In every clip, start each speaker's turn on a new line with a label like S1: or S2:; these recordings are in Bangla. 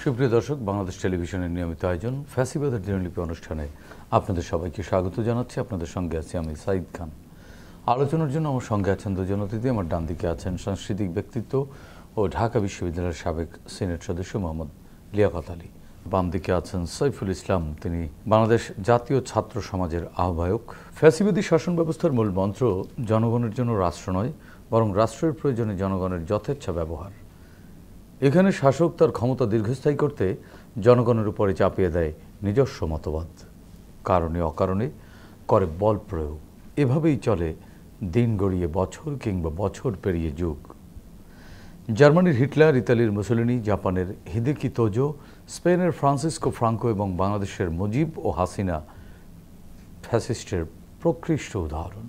S1: সুপ্রিয় দর্শক, বাংলাদেশ টেলিভিশনের নিয়মিত আয়োজন ফ্যাসিবাদের দিনলিপি অনুষ্ঠানে আপনাদের সবাইকে স্বাগত জানাচ্ছি। আপনাদের সঙ্গে আছি আমি সাইদ খান। আলোচনার জন্য আমার সঙ্গে আছেন দুজন অতিথি। আমার ডান দিকে আছেন সাংস্কৃতিক ব্যক্তিত্ব ও ঢাকা বিশ্ববিদ্যালয়ের সাবেক সিনেট সদস্য মোহাম্মদ লিয়াকত আলী। বাম দিকে আছেন সাইফুল ইসলাম, তিনি বাংলাদেশ জাতীয় ছাত্র সমাজের আহ্বায়ক। ফ্যাসিবাদী শাসন ব্যবস্থার মূল মন্ত্র জনগণের জন্য রাষ্ট্র নয়, বরং রাষ্ট্রের প্রয়োজনে জনগণের যথেচ্ছা ব্যবহার। এখানে শাসক তার ক্ষমতা দীর্ঘস্থায়ী করতে জনগণের উপরে চাপিয়ে দেয় নিজস্ব মতবাদ, কারণে অকারণে করে বল প্রয়োগ। এভাবেই চলে দিন গড়িয়ে বছর কিংবা বছর পেরিয়ে যুগ। জার্মানির হিটলার, ইতালির মুসোলিনি, জাপানের হিদেকি তোজো, স্পেনের ফ্রান্সিসকো ফ্রাঙ্কো এবং বাংলাদেশের মুজিব ও হাসিনা ফ্যাসিস্টের প্রকৃষ্ট উদাহরণ,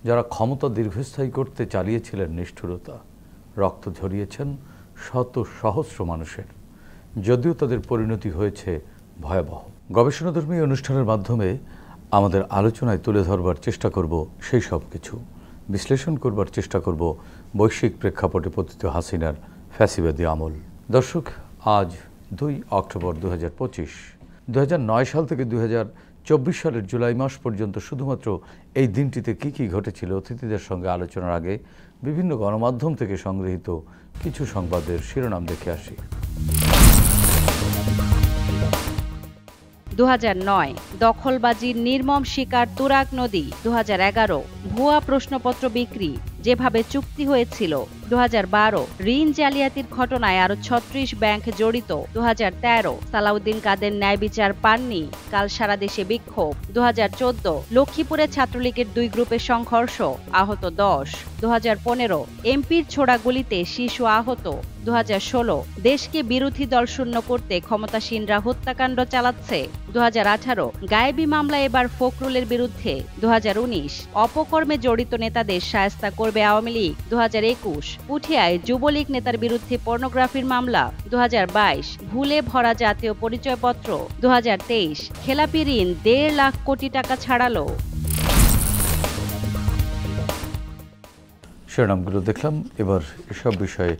S1: যারা ক্ষমতা দীর্ঘস্থায়ী করতে চালিয়েছিলেন নিষ্ঠুরতা, রক্ত ঝরিয়েছেন শত সহস্র মানুষের, যদিও তাদের পরিণতি হয়েছে ভয়াবহ। গবেষণাধর্মী অনুষ্ঠানের মাধ্যমে আমাদের আলোচনায় তুলে ধরবার চেষ্টা করব সেই সব কিছু, বিশ্লেষণ করবার চেষ্টা করব বৈশ্বিক প্রেক্ষাপটে পতিত হাসিনার ফ্যাসিবাদী আমল। দর্শক, আজ 2 অক্টোবর 2025। 2009 সাল থেকে 2024 সালের জুলাই মাস পর্যন্ত শুধুমাত্র এই দিনটিতে কী কী ঘটেছিল, অতিথিদের সঙ্গে আলোচনার আগে বিভিন্ন গণমাধ্যম থেকে সংগৃহীত কিছু সংবাদের শিরোনাম দেখে আসি।
S2: 2009 দখলবাজির নির্মম শিকার তুরাগ নদী। 2011 ভুয়া প্রশ্নপত্র বিক্রি যেভাবে চুক্তি হয়েছিল। 2012 ঋণ জালিয়াতির ঘটনায় আরো 36 ব্যাংক জড়িত। 2013 সালাউদ্দিন কাদের ন্যায় বিচার পাননি, কাল সারা দেশে বিক্ষোভ। 2014 লক্ষ্মীপুরে ছাত্রলীগের 2 গ্রুপের সংঘর্ষ, আহত 10। 2015 এমপির ছোড়া গুলিতে শিশু আহত। 2016 দেশকে বিরোধী দল শূন্য করতে ক্ষমতাসীনরা হত্যাকাণ্ড চালাচ্ছে। 2018 গায়েবী মামলা এবার ফখরুলের বিরুদ্ধে। 2019 অপকর্মে জড়িত নেতাদের শায়েস্তা করবে আওয়ামী লীগ। 2021 পুঠিয়ায় যুবলীগ নেতার বিরুদ্ধে পর্নোগ্রাফির মামলা। 2022 ভুলে ভরা জাতীয় পরিচয়পত্র। 2023 খেলাপি ঋণ 1.5 লাখ কোটি টাকা ছাড়ালো।
S1: শিরোনামগুলো দেখলাম, এবার এসব বিষয়ে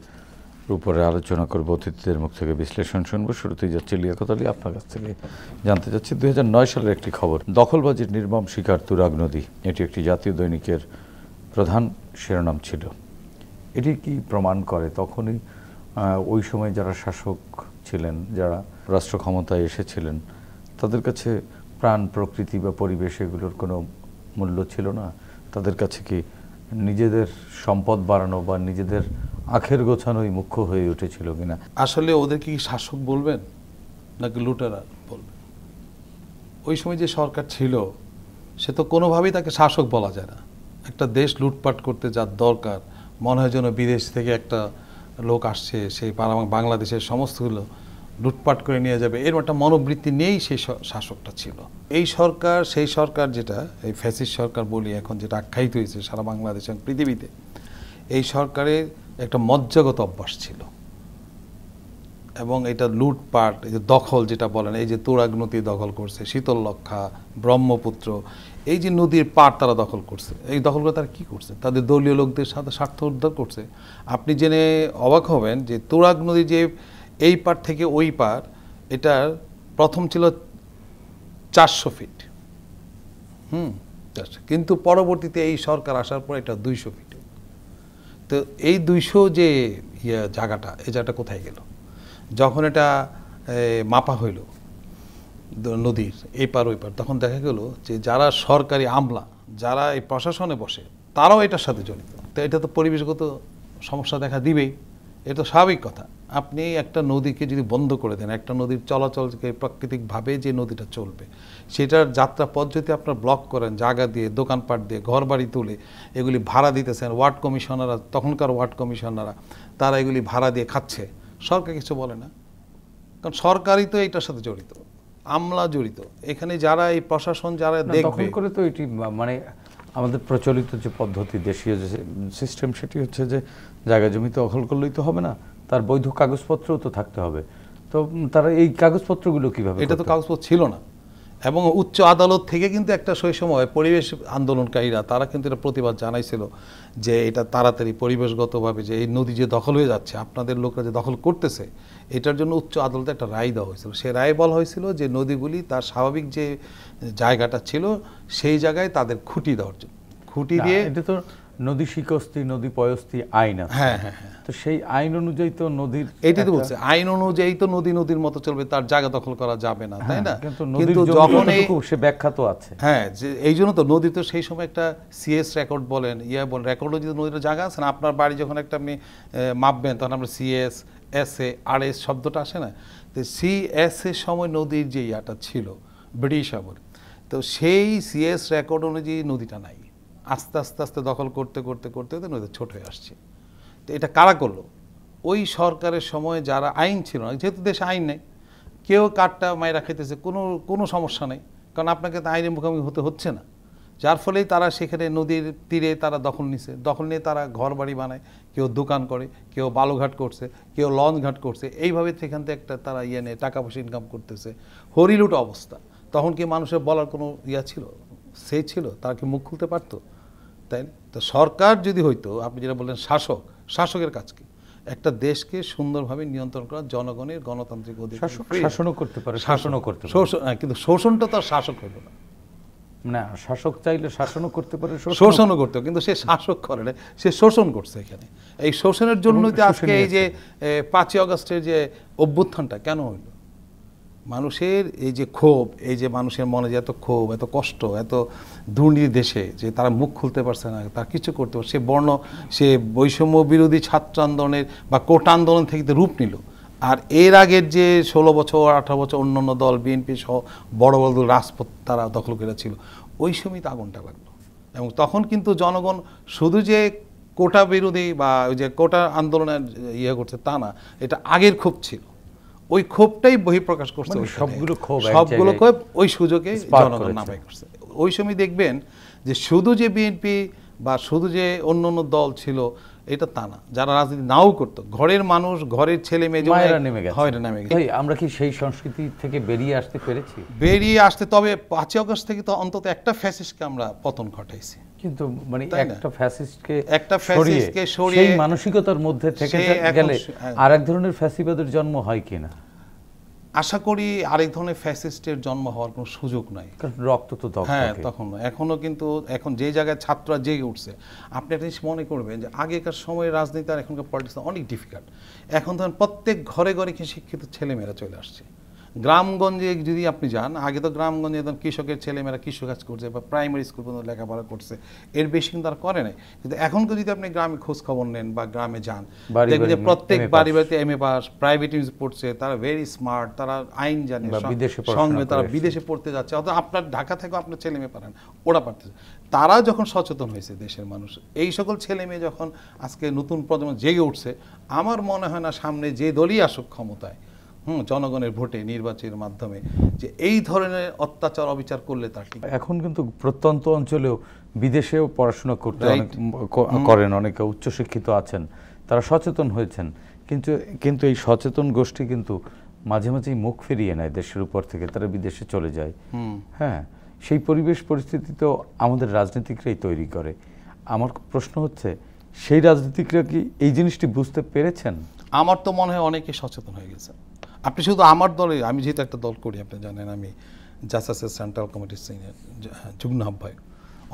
S1: উপরে আলোচনা করব, অতিথিদের মুখ থেকে বিশ্লেষণ শুনবো। শুরুতেই যাচ্ছে লিয়াকত আলী, আপনার কাছ থেকে জানতে চাচ্ছি 2009 সালের একটি খবর, দখলবাজির নির্মম শিকার তুরাগ নদী। এটি একটি জাতীয় দৈনিকের প্রধান শিরোনাম ছিল। এটি কি প্রমাণ করে তখনই ওই সময় যারা শাসক ছিলেন, যারা রাষ্ট্র ক্ষমতায় এসেছিলেন, তাদের কাছে প্রাণ, প্রকৃতি বা পরিবেশ এগুলোর কোনো মূল্য ছিল না? তাদের কাছে কি নিজেদের সম্পদ বাড়ানো বা নিজেদের আখের গোছানোই মুখ্য হয়ে উঠেছিল কিনা?
S3: আসলে ওদের কি শাসক বলবেন নাকি লুটেরা বলবেন? ওই সময় যে সরকার ছিল সে তো কোনোভাবেই তাকে শাসক বলা যায় না। একটা দেশ লুটপাট করতে যার দরকার, মনে হয় যেন বিদেশ থেকে একটা লোক আসছে, সেই বাংলাদেশের সমস্তগুলো লুটপাট করে নিয়ে যাবে, এর একটা মনোবৃত্তি নিয়েই সেই শাসকটা ছিল। এই সরকার, সেই সরকার যেটা এই ফ্যাসিস্ট সরকার বলি এখন, যেটা আখ্যায়িত হয়েছে সারা বাংলাদেশ এবং পৃথিবীতে, এই সরকারের একটা মজ্জাগত অভ্যাস ছিল। এবং এটা লুটপাট, এই যে দখল যেটা বলেন, এই যে তুরাগ নদী দখল করছে, শীতললক্ষা, ব্রহ্মপুত্র, এই যে নদীর পাড় তারা দখল করছে। এই দখল করে তারা কী করছে? তাদের দলীয় লোকদের সাথে স্বার্থ উদ্ধার করছে। আপনি জেনে অবাক হবেন যে তুরাগ নদী যে এই পার থেকে ওই পার, এটার প্রথম ছিল 400 ফিট, কিন্তু পরবর্তীতে এই সরকার আসার পর এটা 200 ফিট। তো এই 200 যে জায়গাটা, এই জায়গাটা কোথায় গেল? যখন এটা মাপা হইল নদীর এই পার ওই পার, তখন দেখা গেল যে যারা সরকারি আমলা, যারা এই প্রশাসনে বসে, তারাও এটার সাথে জড়িত। তো এটা তো পরিবেশগত সমস্যা দেখা দিবেই, এটা তো স্বাভাবিক কথা। আপনি একটা নদীকে যদি বন্ধ করে দেন, একটা নদীর চলাচলকে প্রাকৃতিকভাবে যে নদীটা চলবে সেটার যাত্রা পথ যদি আপনার ব্লক করেন, জায়গা দিয়ে, দোকানপাট দিয়ে, ঘর বাড়ি তুলে এগুলি ভাড়া দিতেছেন, ওয়ার্ড কমিশনাররা, তখনকার ওয়ার্ড কমিশনাররা তারা এগুলি ভাড়া দিয়ে খাচ্ছে, সরকার কিছু বলে না, কারণ সরকারই তো এটার সাথে জড়িত, আমলা জড়িত। এখানে যারা এই প্রশাসন যারা দেখবে,
S1: দখল করে তো এটি মানে আমাদের প্রচলিত যে পদ্ধতি, দেশীয় যে সিস্টেম, সেটি হচ্ছে যে জায়গা জমি তো দখল করলেই তো হবে না, তার বৈধ কাগজপত্রও তো থাকতে হবে। তো তারা এই কাগজপত্রগুলো কিভাবে?
S3: এটা তো কাগজপত্র ছিল না, এবং উচ্চ আদালত থেকে কিন্তু একটা সেই সময় পরিবেশ আন্দোলনকারীরা তারা কিন্তু এটা প্রতিবাদ জানাইছিল যে এটা তাড়াতাড়ি পরিবেশগতভাবে যে এই নদী যে দখল হয়ে যাচ্ছে, আপনাদের লোকরা যে দখল করতেছে, এটার জন্য উচ্চ আদালতে একটা রায় দেওয়া হয়েছিল। সে রায় বলা হয়েছিল যে নদীগুলি তার স্বাভাবিক যে জায়গাটা ছিল সেই জায়গায় তাদের খুঁটি দেওয়ার জন্য, খুঁটি দিয়ে।
S1: এটা তো নদী শিকস্তি, নদী পয়স্তি আইন আছে।
S3: হ্যাঁ হ্যাঁ হ্যাঁ,
S1: তো সেই আইন অনুযায়ী তো নদীর,
S3: এইটাই তো বলছে, আইন অনুযায়ী তো নদী নদীর মতো চলবে, তার জায়গা দখল করা যাবে না, তাই না?
S1: কিন্তু যখন সে ব্যাখ্যা তো আছে,
S3: হ্যাঁ, যে এই জন্য তো নদী তো সেই সময় একটা সিএস রেকর্ড বলেন, বলেন রেকর্ডও যদি নদীর জায়গা আছে না, আপনার বাড়ি যখন একটা আপনি মাপবেন তখন আমরা সিএস, এসএ, আরএস শব্দটা আসে না, তো সিএস এর সময় নদীর যে ইয়াটা ছিল ব্রিটিশ আমলে, তো সেই সিএস রেকর্ড অনুযায়ী নদীটা নাই, আস্তে আস্তে আস্তে দখল করতে করতে করতে করতে নদী ছোট হয়ে আসছে। তো এটা কারা করলো? ওই সরকারের সময় যারা, আইন ছিল না, যেহেতু দেশে আইন নেই, কেউ কাঠটা মাইরা খেতেছে, কোনো সমস্যা নেই, কারণ আপনাকে তো আইনের মুখোমুখি হতে হচ্ছে না, যার ফলেই তারা সেখানে নদীর তীরে তারা দখল নিছে, দখল নিয়ে তারা ঘর বাড়ি বানায়, কেউ দোকান করে, কেউ বালুঘাট করছে, কেউ লঞ্চ ঘাট করছে, এইভাবে সেখান থেকে একটা তারা নিয়ে টাকা পয়সা ইনকাম করতেছে, হরিলুট অবস্থা। তখন কি মানুষের বলার কোনো ছিল, সে ছিল, তারা কি মুখ খুলতে পারতো? তাই না? তো সরকার যদি হইতো, আপনি যেটা বললেন শাসকের কাজ কি? একটা দেশকে সুন্দরভাবে নিয়ন্ত্রণ করা, জনগণের গণতান্ত্রিক অধিকার,
S1: শাসনও করতে পারে, শাসনও করতে পারে,
S3: কিন্তু শোষণটা তো আর শাসক হইল না।
S1: না, শাসক চাইলে শাসনও করতে পারে,
S3: শোষণও করতে, কিন্তু সে শাসক করে না, সে শোষণ করছে। এখানে এই শোষণের জন্যই তো আজকে এই যে 5ই আগস্টের যে অভ্যুত্থানটা কেন হইল, মানুষের এই যে ক্ষোভ, এই যে মানুষের মনে যে এত ক্ষোভ, এত কষ্ট, এত দুর্নীতি দেশে, যে তারা মুখ খুলতে পারছে না, তার কিছু করতে পারছে, সে বৈষম্য বিরোধী ছাত্র আন্দোলনের বা কোটা আন্দোলন থেকে রূপ নিল। আর এর আগের যে 16 বছর 18 বছর অন্যান্য দল, বিএনপি সহ বড় বড় দল রাজপথ তারা দখল করে ছিল, ওই সময় তো আগুনটা লাগলো। এবং তখন কিন্তু জনগণ শুধু যে কোটা বিরোধী বা ওই যে কোটা আন্দোলনের করছে তা না, এটা আগের ক্ষোভ ছিল, ওই ক্ষোভটাই বহিঃপ্রকাশ করছে, সবগুলো ক্ষোভ ওই সুযোগে জনগণ নামাই করছে। ওই সময় দেখবেন যে শুধু যে বিএনপি বা শুধু যে অন্য অন্য দল ছিল এটা তা না, যারা রাজনীতি নাও করতো, ঘরের মানুষ, ঘরের ছেলে মেয়ে নেমে গেছে।
S1: আমরা কি সেই সংস্কৃতি থেকে বেরিয়ে আসতে পেরেছি?
S3: বেরিয়ে আসতে, তবে 5ই আগস্ট থেকে তো অন্তত একটা ফ্যাসিস্টকে আমরা পতন ঘটাইছি,
S1: কিন্তু মানে একটা ফ্যাসিস্টকে সরিয়ে সেই মানসিকতার মধ্যে থেকে গেলে আরেক ধরনের ফ্যাসিবাদের জন্ম হয় কিনা
S3: আশা করি। আরেক ধরনের ফ্যাসিস্টের জন্ম হওয়ার কোনো সুযোগ নাই,
S1: রক্ত তো
S3: হ্যাঁ তখন এখনো, কিন্তু এখন যে জায়গায় ছাত্ররা জেগে উঠছে, আপনি একটা জিনিস মনে করবেন যে আগেকার সময়ের রাজনীতি আর এখনকার পলিটিক্স অনেক ডিফিকাল্ট। এখন ধরেন প্রত্যেক ঘরে ঘরে কি শিক্ষিত ছেলেমেয়েরা চলে আসছে। গ্রামগঞ্জে যদি আপনি যান, আগে তো গ্রামগঞ্জে একদম কৃষকের ছেলেমেয়েরা কৃষিকাজ করছে বা প্রাইমারি স্কুল পর্যন্ত লেখাপড়া করছে, এর বেশি কিন্তু তারা করে নাই। কিন্তু এখনকে যদি আপনি গ্রামে খোঁজ খবর নেন বা গ্রামে যান, দেখবেন যে প্রত্যেক বাড়ি বাড়িতে MA পাস, প্রাইভেট ইউনিভার্সিটি পড়ছে, তারা ভেরি স্মার্ট, তারা আইন জানে, সঙ্গে তারা বিদেশে পড়তে যাচ্ছে, অথবা আপনার ঢাকা থেকেও আপনার ছেলে মেয়ে পারেন, ওরা পারতেছে। তারা যখন সচেতন হয়েছে দেশের মানুষ, এই সকল ছেলে মেয়ে যখন আজকে নতুন প্রজন্ম জেগে উঠছে, আমার মনে হয় না সামনে যে দলই আসুক ক্ষমতায়, জনগণের ভোটে নির্বাচনের মাধ্যমে, যে এই ধরনের অত্যাচার অবিচার করলে তার ঠিক।
S1: এখন কিন্তু প্রত্যন্ত অঞ্চলেও বিদেশেও পড়াশোনা করতে করেন, অনেকে উচ্চশিক্ষিত আছেন, তারা সচেতন হয়েছেন, কিন্তু এই সচেতন গোষ্ঠী কিন্তু মাঝে মাঝেই মুখ ফিরিয়ে নেয় দেশের উপর থেকে, তারা বিদেশে চলে যায়। হ্যাঁ, সেই পরিবেশ পরিস্থিতি তো আমাদের রাজনীতিকরাই তৈরি করে। আমার প্রশ্ন হচ্ছে, সেই রাজনীতিকরা কি এই জিনিসটি বুঝতে পেরেছেন?
S3: আমার তো মনে হয় অনেকে সচেতন হয়ে গেছে। আপনি শুধু আমার দলে, আমি যেহেতু একটা দল করি, আপনি জানেন আমি জাসাসের সেন্ট্রাল কমিটির সিনিয়র যুগ্ম আহ্বায়ক,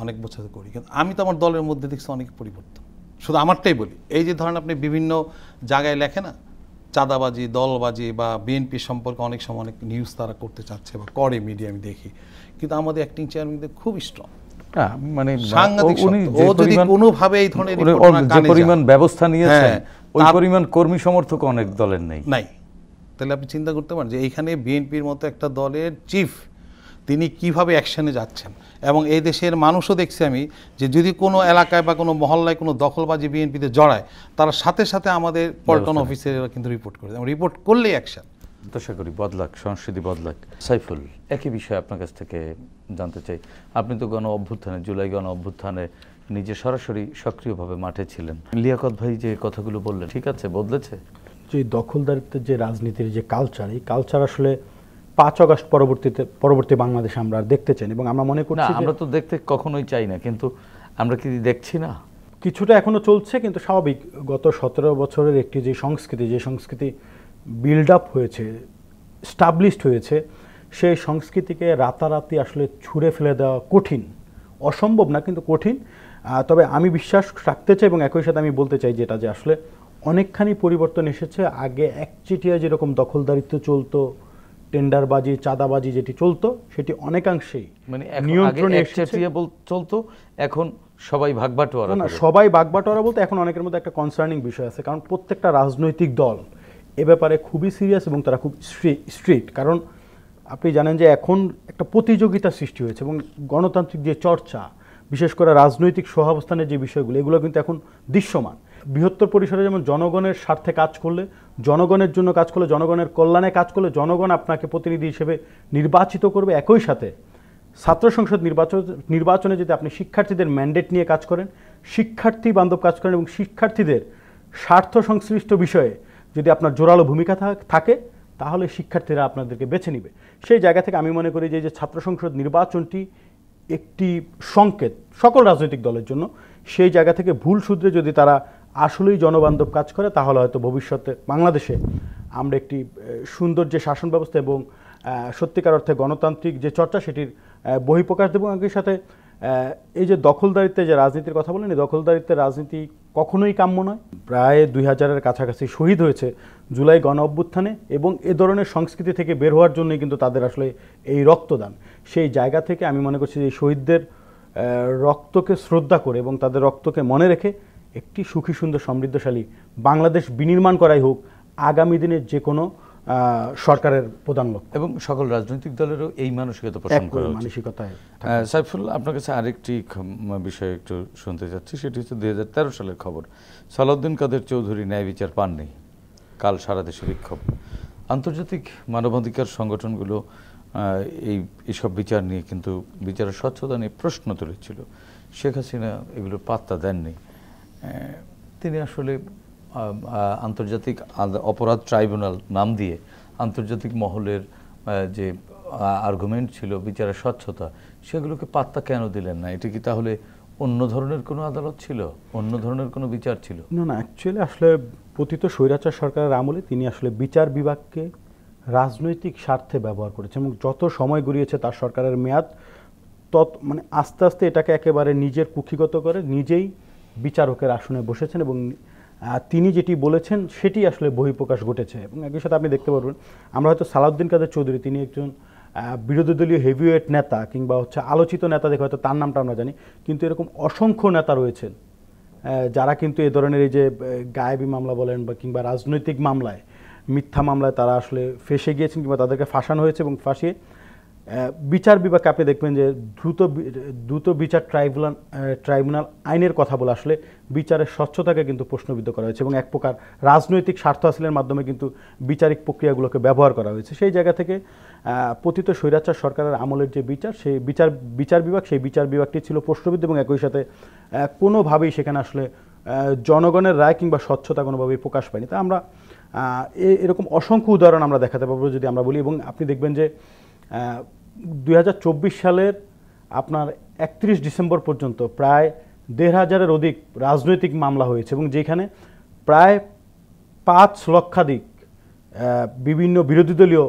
S3: অনেক বছর করি, কিন্তু আমি তো আমার দলের মধ্যে দেখছি অনেক পরিবর্তন। শুধু আমারটাই বলি, এই যে ধরেন আপনি বিভিন্ন জায়গায় লেখে না চাঁদাবাজি, দলবাজি বা বিএনপি সম্পর্কে অনেক সময় অনেক নিউজ তারা করতে চাচ্ছে বা করে মিডিয়া, আমি দেখি, কিন্তু আমাদের অ্যাক্টিং চেয়ারম্যানদের খুব স্ট্রং,
S1: না, মানে
S3: সাংঘাতিক
S1: উনি
S3: শক্ত।
S1: যে
S3: ও যদি
S1: পরিমাণ-
S3: কোনোভাবে এই ধরনের
S1: উনি
S3: রিপোর্ট না
S1: যে
S3: কানে
S1: পরিমাণ
S3: যায়,
S1: ব্যবস্থা নিয়েছেন,
S3: হ্যাঁ,
S1: ওই
S3: তার-
S1: পরিমাণ কর্মী সমর্থক অনেক দলের নেই।
S3: নাই। তাহলে আপনি চিন্তা করতে পারেন যে এইখানে বিএনপির মতো একটা দলের চিফ তিনি কিভাবে অ্যাকশনে যাচ্ছেন। এবং এই দেশের মানুষও দেখছি আমি যে যদি কোনো এলাকায় বা কোনো মহল্লায় কোনো দখলবাজি বিএনপিতে জড়ায়, তারা সাথে সাথে আমাদের পল্টন অফিসেরা কিন্তু রিপোর্ট করে, এবং রিপোর্ট করলেই অ্যাকশন।
S1: আশা করি বদলাক, সংস্কৃতি বদলাক। সাইফুল, একই বিষয়ে আপনার কাছ থেকে জানতে চাই, আপনি তো গণ অভ্যুত্থানে, জুলাই গণ অভ্যুত্থানে নিজে সরাসরি সক্রিয়ভাবে মাঠে ছিলেন। লিয়াকত ভাই যে কথাগুলো বললেন, ঠিক আছে, বদলেছে?
S4: যে দখলদারিত্বের যে রাজনীতির যে কালচার, এই কালচার আসলে 5 আগস্ট পরবর্তী বাংলাদেশে আমরা আর দেখতে চাই, এবং আমরা মনে
S1: না,
S4: করছি যে
S1: আমরা তো দেখতে কখনোই চাই না, কিন্তু আমরা কি দেখছি না?
S4: কিছুটা এখনো চলছে, কিন্তু স্বাভাবিক। গত 17 বছরের একটি যে সংস্কৃতি বিল্ড আপ হয়েছে, স্টাবলিশড হয়েছে, সেই সংস্কৃতিকে রাতারাতি আসলে ছুঁড়ে ফেলে দেওয়া কঠিন, অসম্ভব না কিন্তু কঠিন। তবে আমি বিশ্বাস রাখতে চাই, এবং একই সাথে আমি বলতে চাই যেটা যে আসলে অনেকখানি পরিবর্তন এসেছে। আগে একচেটিয়া যেরকম দখলদারিত্ব চলতো, টেন্ডারবাজি, চাঁদাবাজি যেটি চলতো, সেটি অনেকাংশেই
S1: মানে
S4: নিয়ন্ত্রণে এসেছে।
S1: চলতো, এখন সবাই ভাগবাটোয়ারা
S4: না,
S1: করে।
S4: সবাই বাগবাটোয়ারা বলতে এখন অনেকের মধ্যে একটা কনসার্নিং বিষয় আছে, কারণ প্রত্যেকটা রাজনৈতিক দল এ ব্যাপারে খুবই সিরিয়াস এবং তারা খুব স্ট্রিক্ট। কারণ আপনি জানেন যে এখন একটা প্রতিযোগিতা সৃষ্টি হয়েছে, এবং গণতান্ত্রিক যে চর্চা, বিশেষ করে রাজনৈতিক সহাবস্থানের যে বিষয়গুলো, এগুলো কিন্তু এখন দৃশ্যমান। বৃহত্তর পরিসরে যেমন জনগণের স্বার্থে কাজ করলে, জনগণের জন্য কাজ করলে, জনগণের কল্যাণে কাজ করলে জনগণ আপনাকে প্রতিনিধি হিসেবে নির্বাচিত করবে। একই সাথে ছাত্র সংসদ নির্বাচনে যদি আপনি শিক্ষার্থীদের ম্যান্ডেট নিয়ে কাজ করেন, শিক্ষার্থী বান্ধব কাজ করেন, এবং শিক্ষার্থীদের স্বার্থ সংশ্লিষ্ট বিষয়ে যদি আপনার জোরালো ভূমিকা থাকে, তাহলে শিক্ষার্থীরা আপনাদেরকে বেছে নেবে। সেই জায়গা থেকে আমি মনে করি যে ছাত্র সংসদ নির্বাচনটি একটি সংকেত সকল রাজনৈতিক দলের জন্য। সেই জায়গা থেকে ভুল সূত্রে যদি তারা আসলেই জনবান্ধব কাজ করে, তাহলে হয়তো ভবিষ্যতে বাংলাদেশে আমরা একটি সুন্দর যে শাসন ব্যবস্থা এবং সত্যিকার অর্থে গণতান্ত্রিক যে চর্চা, সেটির বহিঃপ্রকাশ দেব। একই সাথে এই যে দখলদারিত্বের যে রাজনীতির কথা বলেন, এই দখলদারিত্বের রাজনীতি কখনোই কাম্য নয়। প্রায় 2000-এর কাছাকাছি শহীদ হয়েছে জুলাই গণ অভ্যুত্থানে, এবং এ ধরনের সংস্কৃতি থেকে বের হওয়ার জন্যই কিন্তু তাদের আসলে এই রক্তদান। সেই জায়গা থেকে আমি মনে করছি যে শহীদদের রক্তকে শ্রদ্ধা করে এবং তাদের রক্তকে মনে রেখে একটি সুখী, সুন্দর, সমৃদ্ধশালী বাংলাদেশ বিনির্মাণ করাই হোক আগামী দিনের যে কোনো সরকারের প্রধান লক্ষ্য,
S1: এবং সকল রাজনৈতিক দলেরও এই মানসিকতা পোষণ করা উচিত।
S4: মানসিকতায়।
S1: সাইফুল, আপনার কাছে আরেকটি বিষয় একটু শুনতে চাচ্ছি, সেটি হচ্ছে 2013 সালের খবর। সালাউদ্দিন কাদের চৌধুরী ন্যায় বিচার পাননি, কাল সারা দেশে বিক্ষোভ। আন্তর্জাতিক মানবাধিকার সংগঠনগুলো এইসব বিচার নিয়ে, কিন্তু বিচারের স্বচ্ছতা নিয়ে প্রশ্ন তুলেছিল। শেখ হাসিনা এগুলোর পাত্তা দেননি। তিনি আসলে আন্তর্জাতিক অপরাধ ট্রাইব্যুনাল নাম দিয়ে আন্তর্জাতিক মহলের যে আর্গুমেন্ট ছিল বিচারের স্বচ্ছতা, সেগুলোকে পাত্তা কেন দিলেন না? এটা কি তাহলে অন্য ধরনের কোনো আদালত ছিল, অন্য ধরনের কোনো বিচার ছিল?
S4: না, অ্যাকচুয়ালি আসলে পতিত স্বৈরাচার সরকারের আমলে তিনি আসলে বিচার বিভাগকে রাজনৈতিক স্বার্থে ব্যবহার করেছেন, এবং যত সময় গড়িয়েছে তার সরকারের মেয়াদ, মানে আস্তে আস্তে এটাকে একেবারে নিজের কুক্ষিগত করে নিজেই বিচারকের আসনে বসেছেন, এবং তিনি যেটি বলেছেন সেটি আসলে বহিঃপ্রকাশ ঘটেছে। এবং একই সাথে আপনি দেখতে পারবেন, আমরা হয়তো সালাউদ্দিন কাদের চৌধুরী, তিনি একজন বিরোধী দলীয় হেভিওয়েট নেতা কিংবা আলোচিত নেতা দেখে হয়তো তার নামটা আমরা জানি, কিন্তু এরকম অসংখ্য নেতা রয়েছেন যারা কিন্তু এ ধরনের এই যে গায়েবী মামলা বলেন বা কিংবা রাজনৈতিক মামলায়, মিথ্যা মামলায় তারা আসলে ফেঁসে গিয়েছেন কিংবা তাদেরকে ফাঁসানো হয়েছে, এবং ফাঁসিয়ে বিচার বিভাগকে আপনি দেখবেন যে দ্রুত বিচার ট্রাইব্যুনাল আইনের কথা বলে আসলে বিচারের স্বচ্ছতাকে কিন্তু প্রশ্নবিদ্ধ করা হয়েছে, এবং এক প্রকার রাজনৈতিক স্বার্থ হাসিলের মাধ্যমে কিন্তু বিচারিক প্রক্রিয়াগুলোকে ব্যবহার করা হয়েছে। সেই জায়গা থেকে পতিত স্বৈরাচার সরকারের আমলের যে বিচার, সেই বিচার বিভাগটি ছিল প্রশ্নবিদ্ধ, এবং একই সাথে কোনোভাবেই সেখানে আসলে জনগণের রায় কিংবা স্বচ্ছতা কোনোভাবেই প্রকাশ পায়নি। তা আমরা এরকম অসংখ্য উদাহরণ আমরা দেখাতে পারবো যদি আমরা বলি। এবং আপনি দেখবেন যে 2024 সালের আপনার 31 ডিসেম্বর পর্যন্ত প্রায় 1,500-এর অধিক রাজনৈতিক মামলা হয়েছে, এবং যেখানে প্রায় 5 লক্ষাধিক বিভিন্ন বিরোধী দলীয়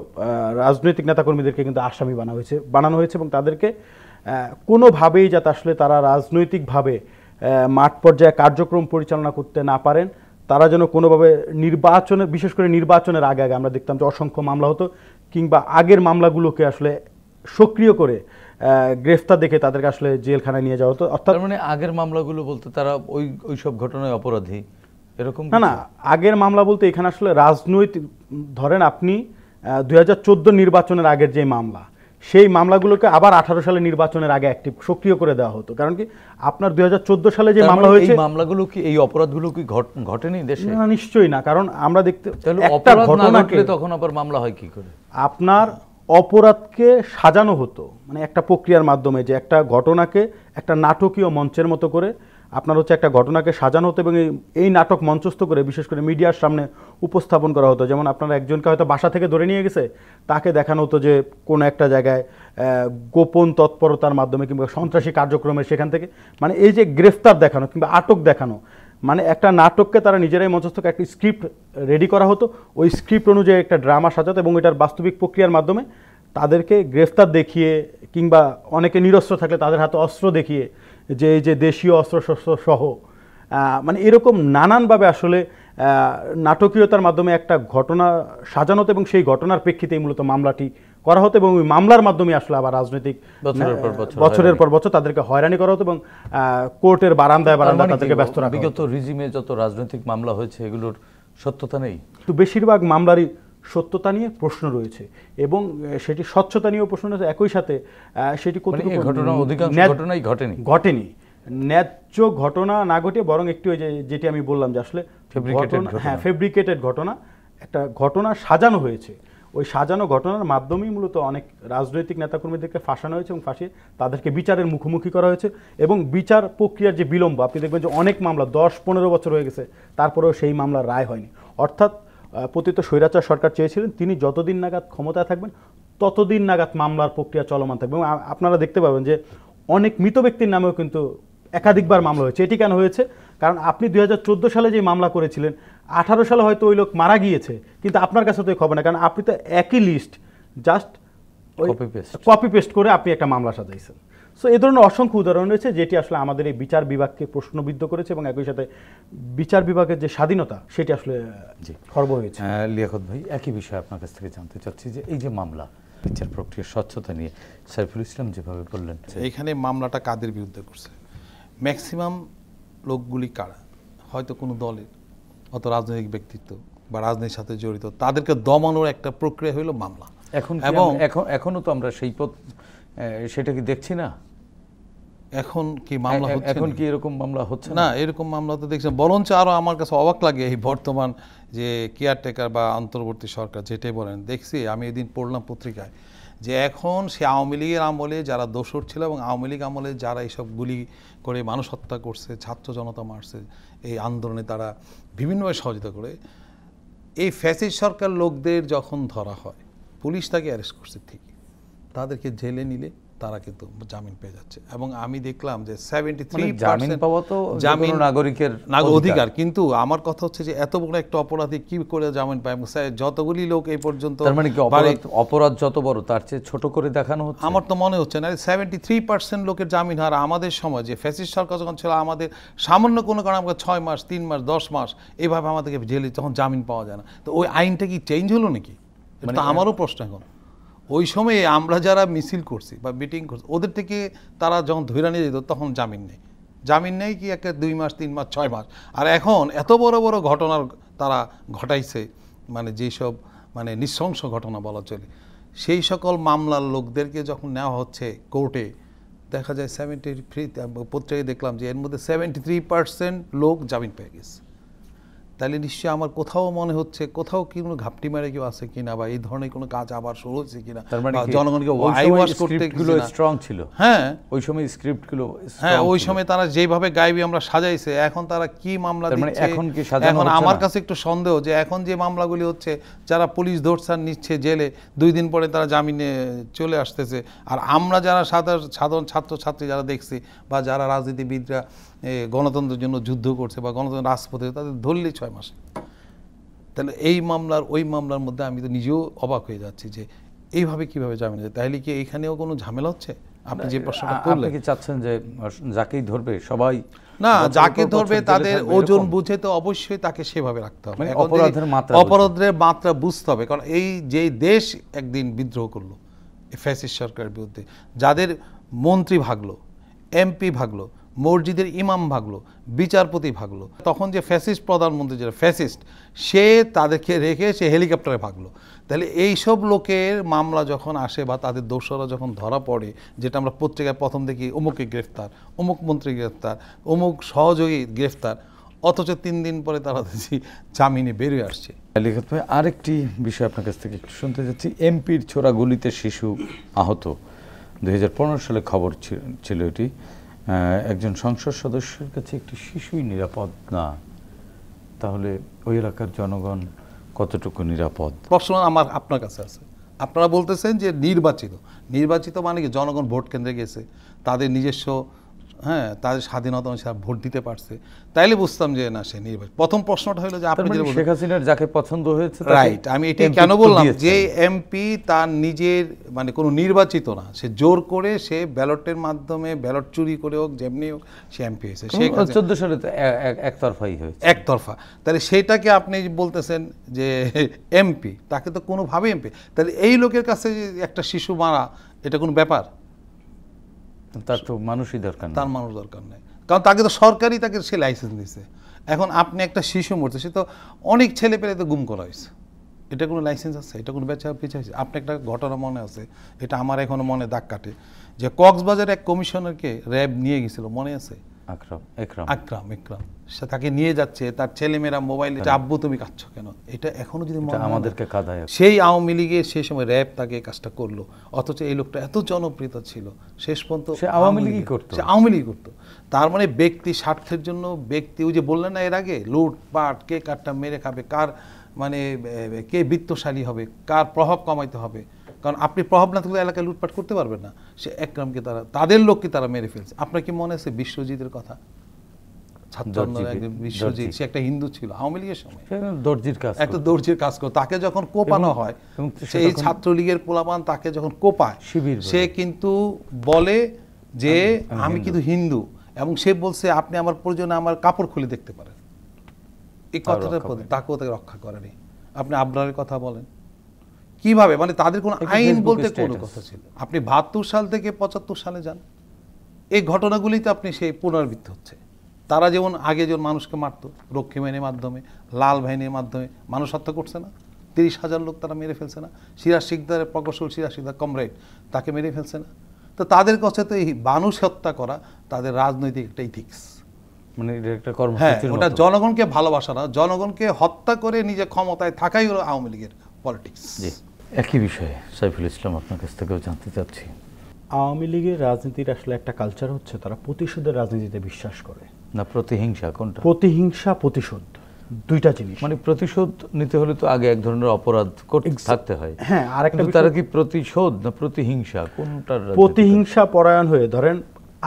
S4: রাজনৈতিক নেতাকর্মীদেরকে কিন্তু আসামি বানানো হয়েছে, এবং তাদেরকে কোনোভাবেই যাতে আসলে তারা রাজনৈতিকভাবে মাঠ পর্যায়ে কার্যক্রম পরিচালনা করতে না পারেন, তারা যেন কোনোভাবে বিশেষ করে নির্বাচনের আগে আমরা দেখতাম যে অসংখ্য মামলা হতো, কিংবা আগের মামলাগুলোকে আসলে সক্রিয় করে গ্রেফতার দেখে তাদেরকে আসলে জেলখানায় নিয়ে যাওয়া হতো। অর্থাৎ
S1: তার মানে আগের মামলাগুলো বলতে তারা ওই সব ঘটনায় অপরাধী এরকম
S4: না না, আগের মামলা বলতে এখানে আসলে রাজনৈতিক, ধরেন আপনি 2014 নির্বাচনের আগের যে মামলা, সেই মামলাগুলোকে আবার 18 সালে নির্বাচনের আগে অ্যাক্টিভ সক্রিয় করে দেওয়া হতো। কারণ কি আপনার 2014 সালে যে মামলা হয়েছে,
S1: এই মামলাগুলো কি, এই অপরাধগুলো কি ঘটেনি দেশে?
S4: না, নিশ্চয়ই না। কারণ আমরা দেখতে
S1: তাহলে
S4: একটা
S1: অপরাধ না
S4: ঘটনাকে
S1: ঘটলে তখন আবার মামলা হয় কি করে?
S4: আপনার অপরাধকে সাজানো হতো, মানে একটা প্রক্রিয়ার মাধ্যমে, যে একটা ঘটনাকে একটা নাটকীয় মঞ্চের মতো করে আপনার হচ্ছে একটা ঘটনাকে সাজানো হতো এবং এই নাটক মঞ্চস্থ করে বিশেষ করে মিডিয়ার সামনে উপস্থাপন করা হতো। যেমন আপনারা একজনকে হয়তো বাসা থেকে ধরে নিয়ে গেছে, তাকে দেখানো হতো যে কোনো একটা জায়গায় গোপন তৎপরতার মাধ্যমে কিংবা সন্ত্রাসী কার্যক্রমের সেখান থেকে, মানে এই যে গ্রেফতার দেখানো কিংবা আটক দেখানো, মানে একটা নাটককে তারা নিজেরাই মঞ্চস্থ একটা স্ক্রিপ্ট রেডি করা হতো, ওই স্ক্রিপ্ট অনুযায়ী একটা ড্রামা সাজাতো এবং এটার বাস্তবিক প্রক্রিয়ার মাধ্যমে তাদেরকে গ্রেফতার দেখিয়ে কিংবা অনেকে নিরস্ত্র থাকলে তাদের হাতে অস্ত্র দেখিয়ে যে এই যে দেশীয় অস্ত্রশস্ত্র সহ মানে এরকম নানানভাবে আসলে নাটকীয়তার মাধ্যমে একটা ঘটনা সাজানো হতো এবং সেই ঘটনার প্রেক্ষিতেই মূলত মামলাটি করা হতো এবং ওই মামলার মাধ্যমে আসলে আবার রাজনৈতিক বছরের পর বছর তাদেরকে হয়রানি করা হতো এবং কোর্টের বারান্দায় বারান্দায় তাদেরকে ব্যস্ত রাখা হতো।
S1: বিগত রিজিমে যত রাজনৈতিক মামলা হয়েছে এগুলোর সত্যতা নেই,
S4: তো বেশিরভাগ মামলারই সত্যতা নিয়ে প্রশ্ন রয়েছে এবং সেটি স্বচ্ছতা নিয়েও প্রশ্ন রয়েছে, একই সাথে সেটি ঘটেনি, ন্যায্য ঘটনা না ঘটে বরং একটু ওই যে যেটি আমি বললাম যে আসলে ফেব্রিকেটেড ঘটনা, একটা ঘটনা সাজানো হয়েছে, ওই সাজানো ঘটনার মাধ্যমেই মূলত অনেক রাজনৈতিক নেতাকর্মীদেরকে ফাঁসানো হয়েছে এবং ফাঁসিয়ে তাদেরকে বিচারের মুখোমুখি করা হয়েছে এবং বিচার প্রক্রিয়ার যে বিলম্ব, আপনি দেখবেন যে অনেক মামলা 10-15 বছর হয়ে গেছে তারপরেও সেই মামলার রায় হয়নি। অর্থাৎ পতিত স্বৈরাচার সরকার চেয়েছিলেন তিনি যতদিন নাগাদ ক্ষমতায় থাকবেন ততদিন নাগাদ মামলার প্রক্রিয়া চলমান থাকবে এবং আপনারা দেখতে পাবেন যে অনেক মৃত ব্যক্তির নামেও কিন্তু একাধিকবার মামলা হয়েছে। এটি কেন হয়েছে? কারণ আপনি 2014 সালে যে মামলা করেছিলেন 18 সালে হয়তো ওই লোক মারা গিয়েছে, কিন্তু আপনার কাছে তো খবর না, কারণ আপনি তো একই লিস্ট জাস্ট কপি পেস্ট করে আপনি একটা মামলা সাজাইছেন। সো এই ধরনের অসংখ্য উদাহরণ রয়েছে যেটি আসলে আমাদের এই বিচার বিভাগকে প্রশ্নবিদ্ধ করেছে এবং একই সাথে বিচার বিভাগের যে স্বাধীনতা সেটি আসলে খর্ব হয়েছে।
S1: লিয়াকত ভাই, একই বিষয় আপনার কাছ থেকে জানতে চাচ্ছি যে এই যে মামলা বিচার প্রক্রিয়ার স্বচ্ছতা নিয়ে সাইফুল ইসলাম যেভাবে বললেন,
S3: এখানে মামলাটা কাদের বিরুদ্ধে করছে? ম্যাক্সিমাম লোকগুলি কারা? হয়তো কোনো দলের অত রাজনৈতিক ব্যক্তিত্ব বা রাজনীতির সাথে জড়িত, তাদেরকে দমানোর একটা প্রক্রিয়া হলো মামলা।
S1: এখনো তো আমরা সেই পথ সেটা কি দেখছি না?
S3: এখন কি মামলা হচ্ছে?
S1: এখন কি এরকম মামলা হচ্ছে
S3: না? এরকম মামলা তো দেখছেন, বরঞ্চ আরো আমার কাছে অবাক লাগে এই বর্তমান যে কেয়ারটেকার বা অন্তর্বর্তী সরকার যেটাই বলেন, দেখছি আমি এদিন পড়লাম পত্রিকায় যে এখন সে আওয়ামী লীগের আমলে যারা দোষর ছিল এবং আওয়ামী লীগ আমলে যারা এইসব গুলি করে মানুষ হত্যা করছে, ছাত্র জনতা মারছে, এই আন্দোলনে তারা বিভিন্নভাবে সহযোগিতা করে, এই ফ্যাসিস্ট সরকার লোকদের যখন ধরা হয় পুলিশ তাকে অ্যারেস্ট করছে ঠিকই, তাদেরকে জেলে নিলে তারা কিন্তু জামিন পেয়ে যাচ্ছে। এবং আমি দেখলাম যে 73% জামিন নাগরিকের অধিকার, কিন্তু আমার কথা হচ্ছে যে এত বড় একটা অপরাধী কি করে জামিন পায়? যতগুলি লোক এই পর্যন্ত,
S1: তার মানে কি অপরাধ যত বড় তার চেয়ে ছোট করে দেখানো হচ্ছে?
S3: আমার তো মনে হচ্ছে না। 73% লোকের জামিন হার আমাদের সময় যে ফ্যাসিস্ট সরকার যখন ছিল, আমাদের সামান্য কোনো কারণে আমাকে 6 মাস 3 মাস 10 মাস এইভাবে আমাদেরকে জেলে তখন জামিন পাওয়া যায় না। তো ওই আইনটা কি চেঞ্জ হলো নাকি? এটা আমারও প্রশ্ন। এখন ওই সময়ে আমরা যারা মিছিল করছি বা মিটিং করছি ওদের থেকে তারা যখন ধরে নিয়ে যেত তখন জামিন নেই কি একটা 2 মাস 3 মাস 6 মাস। আর এখন এত বড় বড় ঘটনার তারা ঘটাইছে, মানে যেসব মানে নৃশংস ঘটনা বলা চলে, সেই সকল মামলার লোকদেরকে যখন নেওয়া হচ্ছে কোর্টে, দেখা যায় 73, পত্রিকায় দেখলাম যে এর মধ্যে 73% লোক জামিন পেয়ে গেছে। তাহলে নিশ্চয়ই আমার কোথাও মনে হচ্ছে কোথাও কি কোনো ঘাপটি মারে কেউ আছে কিনা, বা এই ধরনের কোনো কাজ আবার শুরু হচ্ছে কিনা, জনগণকে ওয়াশ করতে
S1: স্ট্রং ছিল।
S3: হ্যাঁ,
S1: ওই সময় স্ক্রিপ্টগুলো,
S3: হ্যাঁ ওই সময় তারা যেভাবে গাইবি আমরা সাজাইছে, এখন তারা কি মামলা দিচ্ছে? এখন আমার কাছে একটু সন্দেহ যে এখন যে মামলাগুলি হচ্ছে, যারা পুলিশ ধরছান নিচ্ছে জেলে, 2 দিন পরে তারা জামিনে চলে আসতেছে, আর আমরা যারা সাধারণ ছাত্রছাত্রী যারা দেখছি বা যারা রাজনীতিবিদরা গণতন্ত্রের জন্য যুদ্ধ করছে বা গণতন্ত্র রাজপথে, তাদের ধরলেই 6 মাস। তাহলে এই মামলার ওই মামলার মধ্যে আমি তো নিজেও অবাক হয়ে যাচ্ছি যে এইভাবে কিভাবে জামিন যায়। তাহলে কি এইখানেও কোনো ঝামেলা হচ্ছে? আপনি যে প্রশ্নটা করলেন,
S1: আপনি কি চাচ্ছেন যে যাকেই ধরবে সবাই?
S3: না, যাকে ধরবে তাদের ওজন বুঝে তো অবশ্যই তাকে সেভাবে রাখতে হবে। অপরাধের মাত্রা বুঝতে হবে, কারণ এই যে দেশ একদিন বিদ্রোহ করলো, ফ্যাসিস্ট সরকারের বিরুদ্ধে। যাদের মন্ত্রী ভাগলো, এমপি ভাগলো, মসজিদের ইমাম ভাগলো, বিচারপতি ভাগলো, তখন যে ফ্যাসিস্ট প্রধানমন্ত্রী যেটা ফ্যাসিস্ট, সে তাদেরকে রেখে সে হেলিকপ্টারে ভাগলো। তাহলে এইসব লোকের মামলা যখন আসে বা তাদের দোষরা যখন ধরা পড়ে, যেটা আমরা পত্রিকায় প্রথম দেখি অমুকে গ্রেফতার, অমুক মন্ত্রী গ্রেফতার, অমুক সহযোগী গ্রেফতার, অথচ 3 দিন পরে তারা দেখি জামিনে বেরিয়ে আসছে।
S1: লিখিত ভাই, আরেকটি বিষয় আপনার কাছ থেকে একটু শুনতে যাচ্ছি। এমপির ছোড়া গুলিতে শিশু আহত, 2015 সালে খবর ছিল এটি। একজন সংসদ সদস্যের কাছে একটি শিশুই নিরাপদ না, তাহলে ওই এলাকার জনগণ কতটুকু নিরাপদ?
S3: প্রশ্ন আমার আপনার কাছে আছে। আপনারা বলতেছেন যে নির্বাচিত মানে কি জনগণ ভোট কেন্দ্রে গেছে, তাদের নিজস্ব তাদের স্বাধীনতা অনুসারে ভোট দিতে পারছে, তাইলে বুঝতাম যে না সে নির্বাচিত। প্রথম প্রশ্নটা হলো যে আপনি যেটা
S1: শেখ হাসিনার যাকে পছন্দ হয়েছে,
S3: রাইট, আমি এটাই কেন বললাম যে এমপি তার নিজের মানে কোনো নির্বাচিত না, সে জোর করে সে ব্যালটের মাধ্যমে ব্যালট চুরি করে হোক যেমনি হোক সে এমপি হয়েছে।
S1: 14 সালে তো একতরফাই হয়েছে,
S3: একতরফা। তাহলে সেটাকে আপনি বলতেছেন যে এমপি, তাকে তো কোনোভাবে এমপি, তাহলে এই লোকের কাছে একটা শিশু মারা এটা কোনো ব্যাপার?
S1: তার তো মানুষই দরকার,
S3: তার মানুষ দরকার নেই, কারণ তাকে তো সরকারই তাকে সে লাইসেন্স দিছে। এখন আপনি একটা শিশু মরছে, সে তো অনেক ছেলে পেলে তো গুম করা হয়েছে, এটা কোনো লাইসেন্স আছে? এটা কোনো বেচা পিছা হয়েছে? আপনি একটা ঘটনা মনে আছে, এটা আমার এখনো মনে দাগ কাটে, যে কক্সবাজারে এক কমিশনারকে র্যাব নিয়ে গেছিল, মনে আছে? আকরাম সে তাকে নিয়ে যাচ্ছে, তার ছেলেমেয়েরা মোবাইল, এটা আব্বু তুমি কাঁদছ কেন, এটা এখনো যদি
S1: আমাদেরকে কাঁদায়।
S3: সেই আওয়ামী লীগের সেই সময় র্যাব তাকে কাজটা করলো, অথচ এই লোকটা এত জনপ্রিয়তা ছিল, শেষ পর্যন্ত
S1: সে আওয়ামী লীগই
S3: করতো। তার মানে ব্যক্তি স্বার্থের জন্য ব্যক্তি, ওই যে বললেন না এর আগে, লুটপাট, কে কারটা মেরে খাবে, কার মানে কে বিত্তশালী হবে, কার প্রভাব কমাইতে হবে, কারণ আপনি প্রভাব না থাকলে এলাকায় লুটপাট করতে পারবেন না। সে একরামকে তাদের লোককে তারা মেরে ফেলছে। আপনার কি মনে আছে বিশ্বজিতের কথা? বিশ্বজিৎ, সে একটা হিন্দু ছিল আওয়ামী লীগের সময়, একটা দর্জির কাজ করতো। তাকে যখন কোপানো হয়, সেই ছাত্রলীগের পোলাপান তাকে যখন কোপায়, সে কিন্তু বলে যে আমি কিন্তু হিন্দু, এবং সে বলছে আপনি আমার প্রয়োজনে আমার কাপড় খুলে দেখতে পারেন। এই কথাটার প্রতি তাকেও তাকে রক্ষা করেনি। আপনি আবরারের কথা বলেন, কিভাবে মানে তাদের কোনো আইন বলতে কোনো কথা ছিল? আপনি 72 সাল থেকে 75 সালে যান, এই ঘটনাগুলিতে আপনি সেই পুনরাবৃত্তি হচ্ছে। তারা যেমন আগে যেমন মানুষকে মারত রক্ষী বাহিনীর মাধ্যমে, লাল বাহিনীর মাধ্যমে, মানুষ হত্যা করছে না, 30,000 লোক তারা মেরে ফেলছে না, সিরাজ শিকদারের প্রকৌশল সিরাজ শিকদার কমরেড, তাকে মেরে ফেলছে না। তো তাদের কাছে তো এই মানুষ হত্যা করা তাদের রাজনৈতিক একটা ইথিক্স,
S1: মানে একটা কর্মসূচি।
S3: ওটা জনগণকে ভালোবাসা না, জনগণকে হত্যা করে নিজে ক্ষমতায় থাকাই হলো আওয়ামী লীগের পলিটিক্স।
S1: একই বিষয়ে সাইফুল ইসলাম আপনার কাছ থেকেও জানতে চাচ্ছি।
S4: আওয়ামী লীগের রাজনীতির আসলে একটা কালচার হচ্ছে, তারা প্রতিশোধের রাজনীতিতে বিশ্বাস করে
S1: না প্রতিহিংসা? কোনটা?
S4: প্রতিহিংসা, প্রতিশোধ, দুইটা জিনিস।
S1: মানে প্রতিশোধ নিতে হলে তো আগে এক ধরনের অপরাধ থাকতে হয়।
S4: হ্যাঁ, আরেকটা
S1: তারা কি প্রতিশোধ না প্রতিহিংসা, কোনটার?
S4: প্রতিহিংসা পরায়ণ হয়ে, ধরেন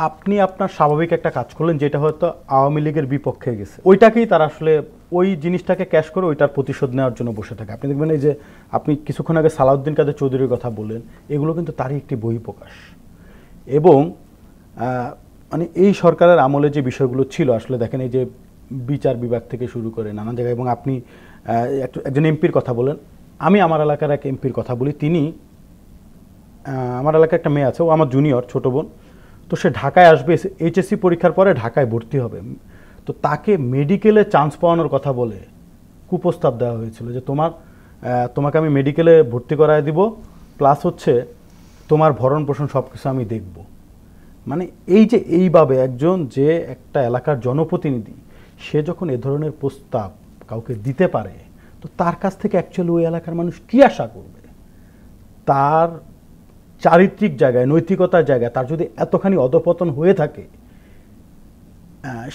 S4: আপনি আপনার স্বাভাবিক একটা কাজ করলেন যেটা হয়তো আওয়ামী লীগের বিপক্ষে গেছে, ওইটাকেই তারা আসলে ওই জিনিসটাকে ক্যাশ করে ওইটার প্রতিশোধ নেওয়ার জন্য বসে থাকে। আপনি দেখবেন এই যে আপনি কিছুক্ষণ আগে সালাউদ্দিন কাদের চৌধুরীর কথা বললেন, এগুলো কিন্তু তারই একটি বহিঃপ্রকাশ। এবং মানে এই সরকারের আমলে যে বিষয়গুলো ছিল, আসলে দেখেন এই যে বিচার বিভাগ থেকে শুরু করে নানান জায়গায়, এবং আপনি একজন এমপির কথা বলেন, আমি আমার এলাকার এক এমপির কথা বলি, তিনি আমার এলাকায় একটা মেয়ে আছে, ও আমার জুনিয়র ছোট বোন, তো সে ঢাকায় আসবে, এইচএসসি পরীক্ষার পরে ঢাকায় ভর্তি হবে, তো তাকে মেডিকেলে চান্স পাওয়ানোর কথা বলে কুপ্রস্তাব দেওয়া হয়েছিল যে তোমাকে আমি মেডিকেলে ভর্তি করায় দিব, প্লাস হচ্ছে তোমার ভরণ পোষণ সব কিছু আমি দেখব। মানে এই যে এইভাবে একজন যে একটা এলাকার জনপ্রতিনিধি, সে যখন এ ধরনের প্রস্তাব কাউকে দিতে পারে, তো তার কাছ থেকে অ্যাকচুয়ালি ওই এলাকার মানুষ কী আশা করবে? তার চারিত্রিক জায়গায়, নৈতিকতার জায়গায় তার যদি এতখানি অধপতন হয়ে থাকে,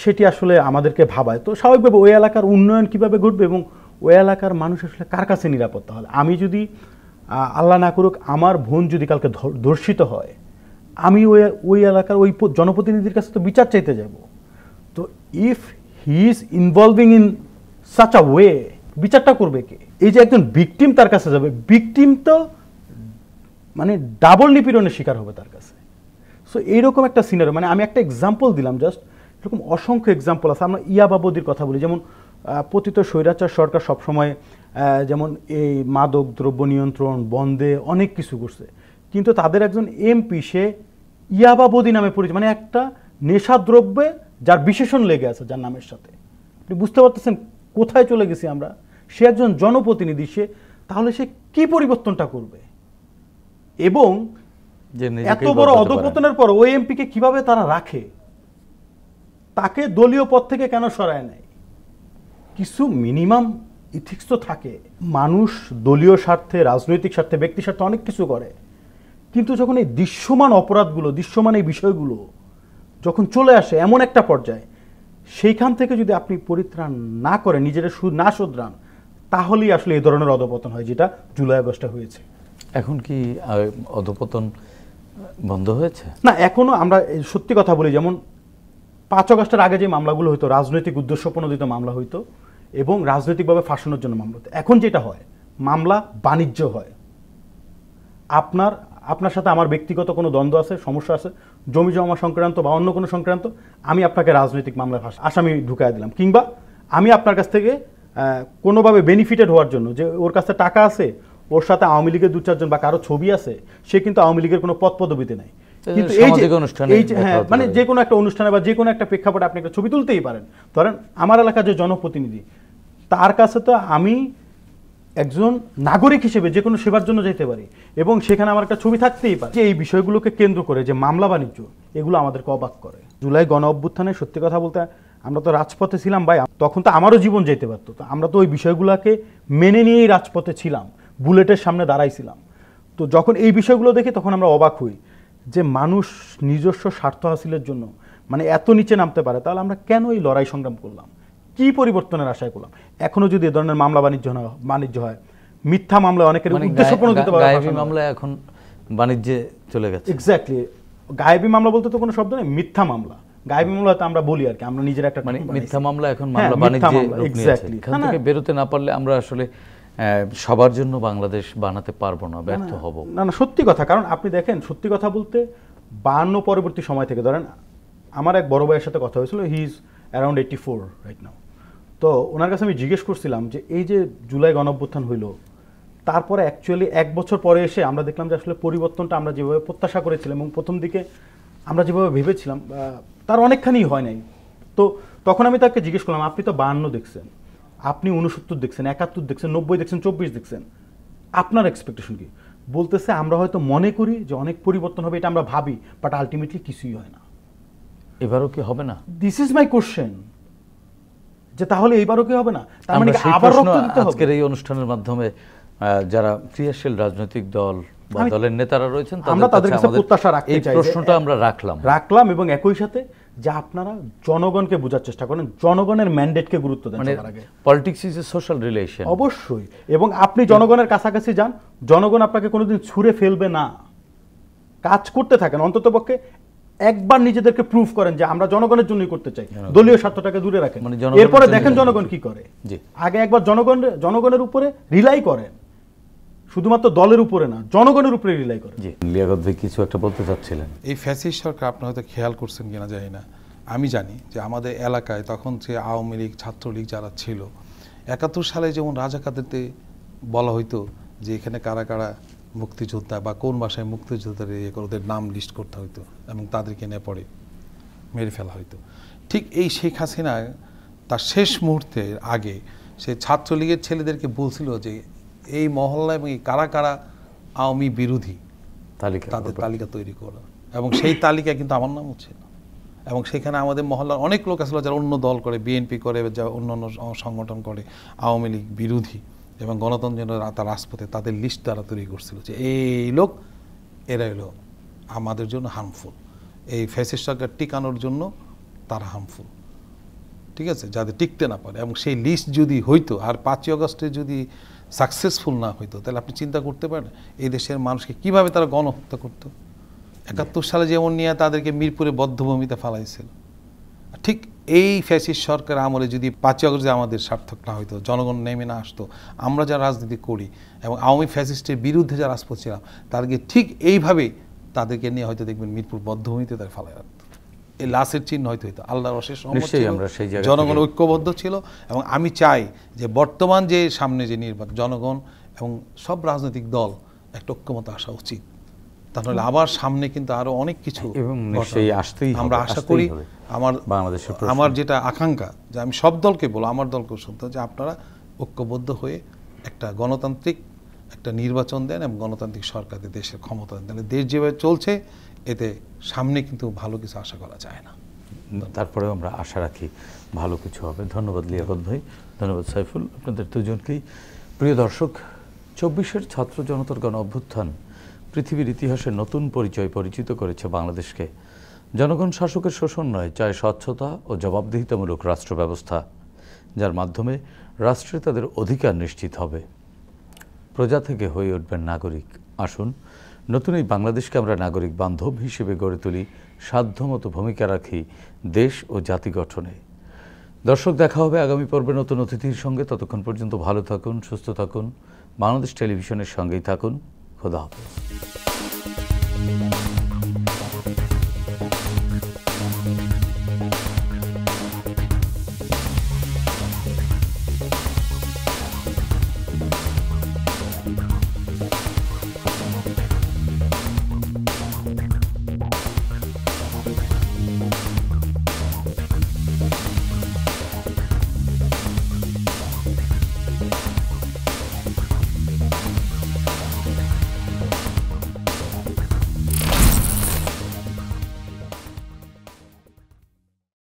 S4: সেটি আসলে আমাদেরকে ভাবায়। তো স্বাভাবিকভাবে ওই এলাকার উন্নয়ন কিভাবে ঘটবে এবং ওই এলাকার মানুষ আসলে কার কাছে নিরাপত্তা হলে? আমি যদি আল্লাহ না করুক আমার বোন যদি কালকে ধর্ষিত হয়, আমি ওই এলাকার ওই জনপ্রতিনিধির কাছে তো বিচার চাইতে যাব। তো if he is involving in such a way, বিচারটা করবে কে? এই যে একজন ভিকটিম তার কাছে যাবে, ভিকটিম তো মানে ডাবল নিপীড়নের শিকার হবে তার কাছে। সো এইরকম একটা সিনারিও, মানে আমি একটা এক্সাম্পল দিলাম, জাস্ট এরকম অসংখ্য এক্সাম্পল আছে। আমরা ইয়াবাবদির কথা বলি, যেমন পতিত স্বৈরাচার সরকার সবসময় যেমন এই মাদক দ্রব্য নিয়ন্ত্রণ বন্ধে অনেক কিছু করছে, কিন্তু তাদের একজন এমপি সে ইয়াবাবদি নামে পরিচিত, মানে একটা নেশাদ্রব্যে যার বিশেষণ লেগে আছে যার নামের সাথে। আপনি বুঝতে পারতেছেন কোথায় চলে গেছি আমরা। সে একজন জনপ্রতিনিধি, সে তাহলে সে কি পরিবর্তনটা করবে? এবং এত বড় অধঃপতনের পর ওই এমপিকে কিভাবে তারা রাখে? তাকে দলীয় পদ থেকে কেন সরায় নেয়? কিছু মিনিমাম ইথিক্স তো থাকে। মানুষ দলীয় স্বার্থে, রাজনৈতিক স্বার্থে, ব্যক্তি স্বার্থে অনেক কিছু করে, কিন্তু যখন এই দৃশ্যমান অপরাধগুলো, দৃশ্যমান এই বিষয়গুলো যখন চলে আসে এমন একটা পর্যায়ে, সেইখান থেকে যদি আপনি পরিত্রাণ না করেন, নিজেরা না শোধরান, তাহলেই আসলে এই ধরনের অধঃপতন হয়, যেটা জুলাই আগস্টে হয়েছে।
S1: এখন কি অধঃপতন বন্ধ হয়েছে?
S4: না, এখনো আমরা সত্যি কথা বলি, যেমন 5 আগস্টের আগে যে মামলাগুলো হইতো রাজনৈতিক উদ্দেশ্য প্রণোদিত মামলা হইতো এবং রাজনৈতিকভাবে ফাঁসানোর জন্য মামলা হতো। এখন যেটা হয়, মামলা বাণিজ্য হয়। আপনার সাথে আমার ব্যক্তিগত কোনো দ্বন্দ্ব আছে, সমস্যা আছে, জমি জমা সংক্রান্ত বা অন্য কোনো সংক্রান্ত, আমি আপনাকে রাজনৈতিক মামলায় আসামি ঢুকায় দিলাম, কিংবা আমি আপনার কাছ থেকে কোনোভাবে বেনিফিটেড হওয়ার জন্য, যে ওর কাছে টাকা আছে, ওর সাথে আওয়ামী লীগের 2-4 জন বা কারো ছবি আছে, সে কিন্তু আওয়ামী লীগের কোনো পদ পদবিতে নাই, কিন্তু মানে যে কোনো একটা অনুষ্ঠানে বা যে কোনো একটা প্রেক্ষাপটে আপনি একটা ছবি তুলতেই পারেন। ধরেন আমার এলাকার যে জনপ্রতিনিধি, তার কাছে তো আমি একজন নাগরিক হিসেবে যে কোনো সেবার জন্য যেতে পারি এবং সেখানে আমার একটা ছবি থাকতেই পারে। যে এই বিষয়গুলোকে কেন্দ্র করে যে মামলা বাণিজ্য, এগুলো আমাদেরকে অবাক করে। জুলাই গণ অভ্যুত্থানে সত্যি কথা বলতে আমরা তো রাজপথে ছিলাম ভাই, তখন তো আমারও জীবন যেতে পারতো, তো আমরা তো ওই বিষয়গুলোকে মেনে নিয়েই রাজপথে ছিলাম, বুলেটের সামনে দাঁড়াইছিলাম। তো যখন এই বিষয়গুলো দেখি তখন আমরা অবাক হই যে মানুষ নিজস্ব স্বার্থ হাসিলের জন্য মানে এত নিচে নামতে পারে, তাহলে আমরা কেন এই লড়াই সংগ্রাম করলাম, কি পরিবর্তনের আশায় করলাম? এখনো যদি এ ধরনের মামলা বাণিজ্য হয়, মিথ্যা মামলা, অনেকের উদ্দেশ্য প্রণোদিতভাবে
S1: গায়েবী মামলা এখন বাণিজ্যে চলে গেছে।
S4: এক্স্যাক্টলি, গায়েবী মামলা বলতে তো কোনো শব্দ নেই, মিথ্যা মামলা। গায়েবী মামলা তো আমরা বলি আর কি, আমরা নিজের একটা
S1: মানে মিথ্যা মামলা এখন মামলা বাণিজ্যে রূপ নিয়েছে। এখান থেকে বেরোতে না পারলে আমরা আসলে সবার জন্য বাংলাদেশ বানাতে পারবো না, ব্যর্থ হব।
S4: না না, সত্যি কথা। কারণ আপনি দেখেন, সত্যি কথা বলতে 52 পরবর্তী সময় থেকে, ধরেন আমার এক বড় ভাইয়ের সাথে কথা হয়েছিল, he is around 84 right now. তো ওনার কাছে আমি জিজ্ঞেস করছিলাম যে এই যে জুলাই গণঅভ্যুত্থান হইল, তারপরে অ্যাকচুয়ালি 1 বছর পরে এসে আমরা দেখলাম যে আসলে পরিবর্তনটা আমরা যেভাবে প্রত্যাশা করেছিলাম এবং প্রথম দিকে আমরা যেভাবে ভেবেছিলাম তার অনেকখানি হয় নাই। তো তখন আমি তাকে জিজ্ঞেস করলাম, আপনি তো 52 দেখছেন, আপনি 69 দেখছেন, 71 দেখছেন, 90 দেখছেন, 24 দেখছেন, আপনার এক্সপেকটেশন কি? বলতেছে আমরা হয়তো মনে করি যে অনেক পরিবর্তন হবে, এটা আমরা ভাবি, বাট আলটিমেটলি কিছুই হয় না।
S1: এবারও কি হবে না?
S4: দিস ইজ মাই কোশ্চেন, যে তাহলে এইবারও কি হবে না? তার মানে
S1: সেই
S4: আবার
S1: প্রশ্ন
S4: রক্ত দিতে হবে?
S1: আজকের এই অনুষ্ঠানের মাধ্যমে যারা ক্রিয়াশীল রাজনৈতিক দল বা দলের নেতারা রয়েছেন,
S4: আমরা তাদের কাছে প্রত্যাশা রাখতে চাই,
S1: এই প্রশ্নটা আমরা রাখলাম
S4: এবং একই সাথে যে আপনারা জনগণকে বোঝার চেষ্টা করেন, জনগণের ম্যান্ডেটকে গুরুত্ব দেন।
S1: মানে politics is a social relation,
S4: অবশ্যই। এবং আপনি জনগণের কাছাকাছি যান, জনগণ আপনাকে কোনোদিন ছুঁড়ে ফেলবে না। কাজ করতে থাকেন, অন্ততপক্ষে একবার নিজেদেরকে প্রুফ করেন যে আমরা জনগণের জন্যই করতে চাই, দলীয় স্বার্থটাকে দূরে রাখেন, এরপরে দেখেন জনগণ কি করে। আগে একবার জনগণের উপরে রিলাই করেন, শুধুমাত্র দলের উপরে না, জনগণের উপরে রিলাই করেন।
S1: জি, লিয়াকত ভাই কিছু একটা বলতে চাচ্ছিলেন।
S3: এই ফ্যাসিস্ট সরকার আপনি হয়তো খেয়াল করছেন কিনা জানি না, আমি জানি যে আমাদের এলাকায় তখন যে আওয়ামী লীগ, ছাত্রলীগ যারা ছিল, 71 সালে যেমন রাজাকারদেরতে বলা হইতো যে এখানে কারা কারা মুক্তিযোদ্ধা বা কোন ভাষায় মুক্তিযোদ্ধার ওদের নাম লিস্ট করতে হইতো এবং তাদেরকে নিয়ে পরে মেরে ফেলা হইতো। ঠিক এই শেখ হাসিনা তার শেষ মুহূর্তের আগে সে ছাত্রলীগের ছেলেদেরকে বলছিল যে এই মহল্লা এবং কারা কারা আওয়ামী বিরোধী তাদের তালিকা তৈরি করা, এবং সেই তালিকা কিন্তু আমার নামও ছিল। এবং সেখানে আমাদের মহল্লার অনেক লোক আসলে যারা অন্য দল করে, বিএনপি করে, যা অন্য অন্য সংগঠন করে, আওয়ামী লীগ বিরোধী এবং গণতন্ত্রের তার রাজপথে তাদের লিস্ট দ্বারা তৈরি করছিল যে এই লোক, এরা এলো আমাদের জন্য হার্মফুল, এই ফ্যাসিস্ট সরকার টিকানোর জন্য তারা হার্মফুল, ঠিক আছে, যাদের টিকতে না পারে। এবং সেই লিস্ট যদি হইতো আর 5ই আগস্টে যদি সাকসেসফুল না হইতো, তাহলে আপনি চিন্তা করতে পারেন এই দেশের মানুষকে কিভাবে তারা গণহত্যা করতো। 71 সালে যেমন নিয়ে তাদেরকে মিরপুরে বদ্ধভূমিতে ফালাইছিল, ঠিক এই ফ্যাসিস্ট সরকার আমলে যদি 5ই আগস্টে আমাদের সার্থক না হইতো, জনগণ নেমে না আসতো, আমরা যারা রাজনীতি করি এবং আওয়ামী ফ্যাসিস্টের বিরুদ্ধে যারা রাজপথ ছিলাম, তাদেরকে ঠিক এইভাবেই তাদেরকে নিয়ে হয়তো দেখবেন মিরপুর বদ্ধভূমিতে তারা ফালাই রাখতো, এই লাশের চিহ্ন হয়তো হইতো। আল্লাহর অশেষ রহমত ছিল, জনগণ ঐক্যবদ্ধ ছিল। এবং আমি চাই যে বর্তমান যে সামনে যে নির্বাচন, জনগণ এবং সব রাজনৈতিক দল একটা ঐক্যমত আসা উচিত তাহলে আবার সামনে কিন্তু আরো অনেক কিছু
S1: এবং নিশ্চয়ই আসতেই হবে,
S3: আমরা আশা
S1: আসতেই
S3: করি।
S1: হবে।
S3: আমার
S1: বাংলাদেশের প্রশ্ন।
S3: আমার যেটা আকাঙ্ক্ষা, যে আমি সব দলকে বলবো, আমার দলকেও শুনতে, যে আপনারা ঐক্যবদ্ধ হয়ে একটা গণতান্ত্রিক একটা নির্বাচন দেন এবং গণতান্ত্রিক সরকারকে দেশের ক্ষমতা দেন, তাহলে দেশ যেভাবে চলছে এতে সামনে কিন্তু ভালো কিছু আশা করা যায় না।
S1: তারপরেও আমরা আশা রাখি ভালো কিছু হবে। ধন্যবাদ লিয়াকত ভাই, ধন্যবাদ সাইফুল, আপনাদের দুজনকেই। প্রিয় দর্শক, 24-এর ছাত্র জনতার গণ অভ্যুত্থান পৃথিবীর ইতিহাসে নতুন পরিচয় পরিচিত করেছে বাংলাদেশকে। জনগণ শাসকের শোষণ নয়, চায় স্বচ্ছতা ও জবাবদিহিতামূলক রাষ্ট্র ব্যবস্থা, যার মাধ্যমে রাষ্ট্রে তাদের অধিকার নিশ্চিত হবে। প্রজা থেকে হয়ে উঠবেন নাগরিক। আসুন নতুন এই বাংলাদেশকে আমরা নাগরিক বান্ধব হিসেবে গড়ে তুলি, সাধ্যমতো ভূমিকা রাখি দেশ ও জাতি গঠনে। দর্শক, দেখা হবে আগামী পর্বে নতুন অতিথির সঙ্গে। ততক্ষণ পর্যন্ত ভালো থাকুন, সুস্থ থাকুন, বাংলাদেশ টেলিভিশনের সঙ্গেই থাকুন। খোদা হাফেজ।